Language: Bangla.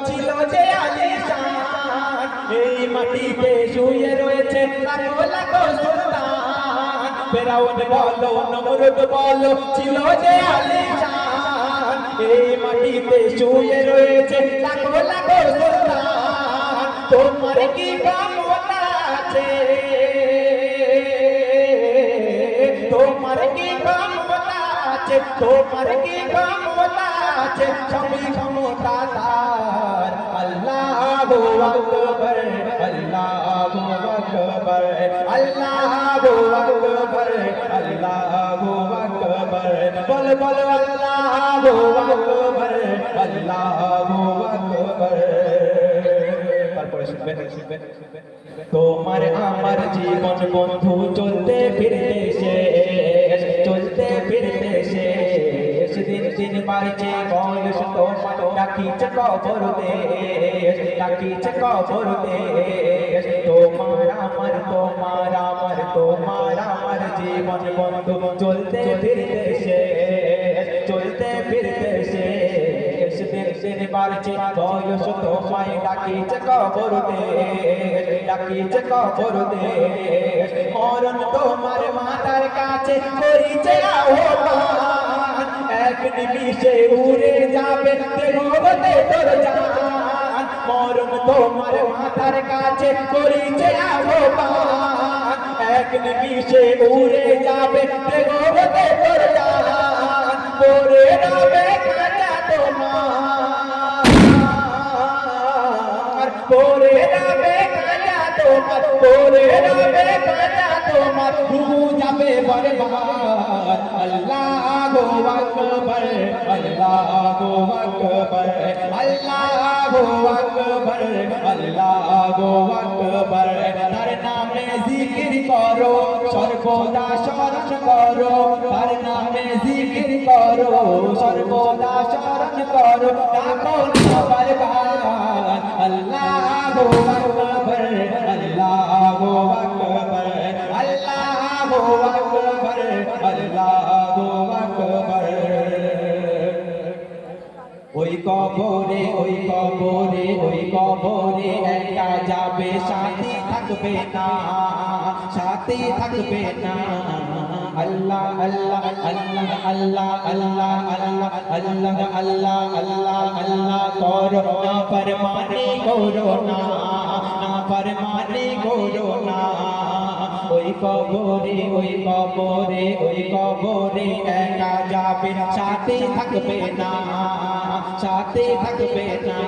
ছিল যে আলিশান, এই মাটিতে শুয়ে রয়েছে লাখো লাখো সুলতান। ফেরাউন বলো নমরুদ বলো ছিল যে আলিশান, এই মাটিতে শুয়ে রয়েছে লাখো লাখো সুলতান। তোমার কি ক্ষমতা আছে, তোমার কি ক্ষমতা আছে, তোমার কি ক্ষমতা আছে, সবই ক্ষমতা তার। আল্লাহু আকবার, আল্লাহু আকবার, আল্লাহু আকবার, আল্লাহু আকবার। বল বল আল্লাহু আকবার, আল্লাহু আকবার। তারপরে শুনবেন তোমার আমার জীবন বন্ধু চলতে ফিরতে শেষ, চলতে ফিরতে শেষ। দিন দিন বাড়ছে বয়স তোমার, ডাকিছে কবর দেশ, ডাকিছে কবর দেশ। তোমার আমার তোমার আমার তোমার আমার জীবন বন্ধু চলতে ফিরতে শেষ, চলতে ফিরতে শেষ। দিন দিন বাড়ছে বয়স তোমায়, ডাকিছে কবর দেশ, ডাকিছে কবর দেশ। মরণ তোমার মাথার কাছে করিছে আহ্বান, এক নিমিষে উড়ে যাবে দেহতে তোর জান। মরণ তোমার মাথার কাছে করিছে আহ্বান, এক নিমিষে উড়ে যাবে দেহতে তোর জান। পড়ে যাবে কাঁচা তোমার, পড়ে যাবে কাঁচা তোমার, পড়ে যাবে কাঁচা তোমার, রূহ যাবে বরবাদ। আল্লাহু আকবার, আল্লাহু আকবার, আল্লাহু আকবার, আল্লাহু আকবার। তার নামে জিকির করো, সর্বদা স্মরণ করো, তার নামে জিকির করো, সর্বদা স্মরণ করো। ডাকো না বারবার, আল্লাহু আকবার, আল্লাহু আকবার, আল্লাহু আকবার, আল্লাহু আকবার। ওই কবরে ওই কবরে ওই কবরে একা যাবে, সাথী থাকবে না, সাথী থাকবে না। আল্লাহ আল্লাহ আল্লাহ আল্লাহ আল্লাহ আল্লাহ আল্লাহ আল্লাহ আল্লাহ আল্লাহ করো না ফরমানি করো না, না ফরমানি করো না। ওই কবরে ওই কবরে ওই কবরে একা যাবে, সাথী থাকবে না, সাথে থাকবে না।